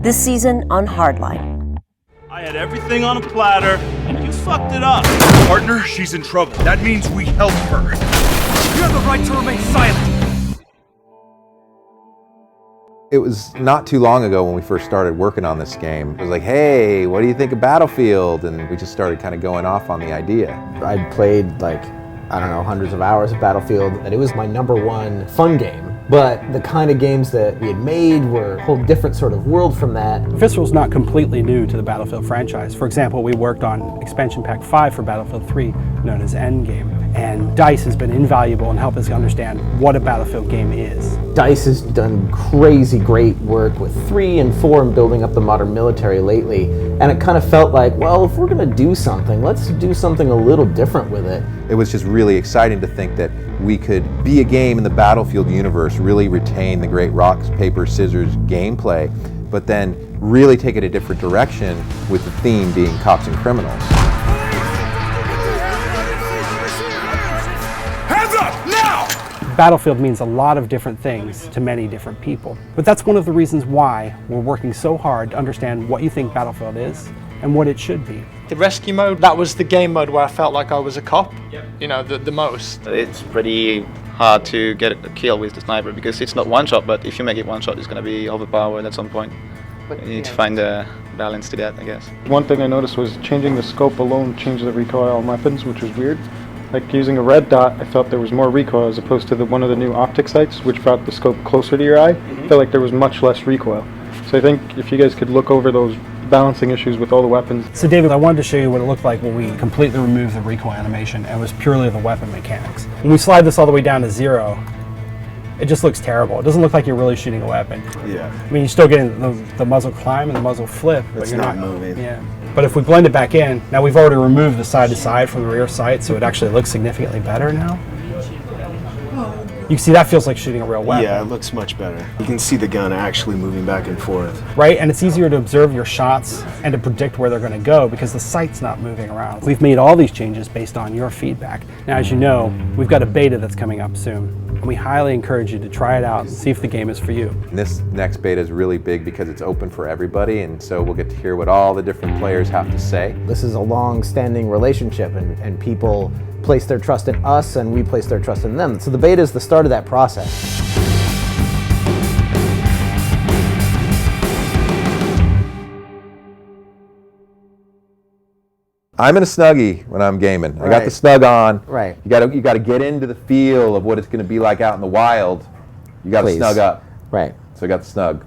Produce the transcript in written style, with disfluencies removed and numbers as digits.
This season on Hardline. I had everything on a platter, and you fucked it up. Partner, she's in trouble. That means we help her. You have the right to remain silent. It was not too long ago when we first started working on this game. It was like, hey, what do you think of Battlefield? And we just started kind of going off on the idea. I'd played hundreds of hours of Battlefield, and it was my #1 fun game. But the kind of games that we had made were a whole different sort of world from that. Visceral's not completely new to the Battlefield franchise. For example, we worked on expansion pack 5 for Battlefield 3, known as Endgame. And DICE has been invaluable in helping us understand what a Battlefield game is. DICE has done crazy great work with 3 and 4 and building up the modern military lately. And it kind of felt like, well, if we're gonna do something, let's do something a little different with it. It was just really exciting to think that we could be a game in the Battlefield universe, really retain the great rock, paper, scissors gameplay, but then really take it a different direction with the theme being cops and criminals. Hands up, now! Battlefield means a lot of different things to many different people. But that's one of the reasons why we're working so hard to understand what you think Battlefield is and what it should be. The rescue mode, that was the game mode where I felt like I was a cop, you know, the most. It's pretty hard to get a kill with the sniper because it's not one shot, but if you make it one shot, it's going to be overpowered at some point. You need to find a balance to that, I guess. One thing I noticed was changing the scope alone changed the recoil on weapons, which was weird. Like using a red dot, I felt there was more recoil as opposed to one of the new optic sights, which brought the scope closer to your eye. I felt like there was much less recoil. So I think if you guys could look over those balancing issues with all the weapons. So David, I wanted to show you what it looked like when we completely removed the recoil animation and it was purely the weapon mechanics. When we slide this all the way down to 0, it just looks terrible. It doesn't look like you're really shooting a weapon. Yeah. I mean, you're still getting the muzzle climb and the muzzle flip, but it's you're not moving. Yeah. But if we blend it back in, now we've already removed the side to side from the rear sight, so it actually looks significantly better now. You can see that feels like shooting a real weapon. Yeah, it looks much better. You can see the gun actually moving back and forth. Right, and it's easier to observe your shots and to predict where they're going to go because the sight's not moving around. We've made all these changes based on your feedback. Now, as you know, we've got a beta that's coming up soon, and we highly encourage you to try it out and see if the game is for you. And this next beta is really big because it's open for everybody, and so we'll get to hear what all the different players have to say. This is a long-standing relationship, and people place their trust in us and we place their trust in them. So the beta is the start of that process. I'm in a Snuggie when I'm gaming. Right. I got the snug on. Right. You got to get into the feel of what it's going to be like out in the wild. You got to snug up. Right. So I got the snug.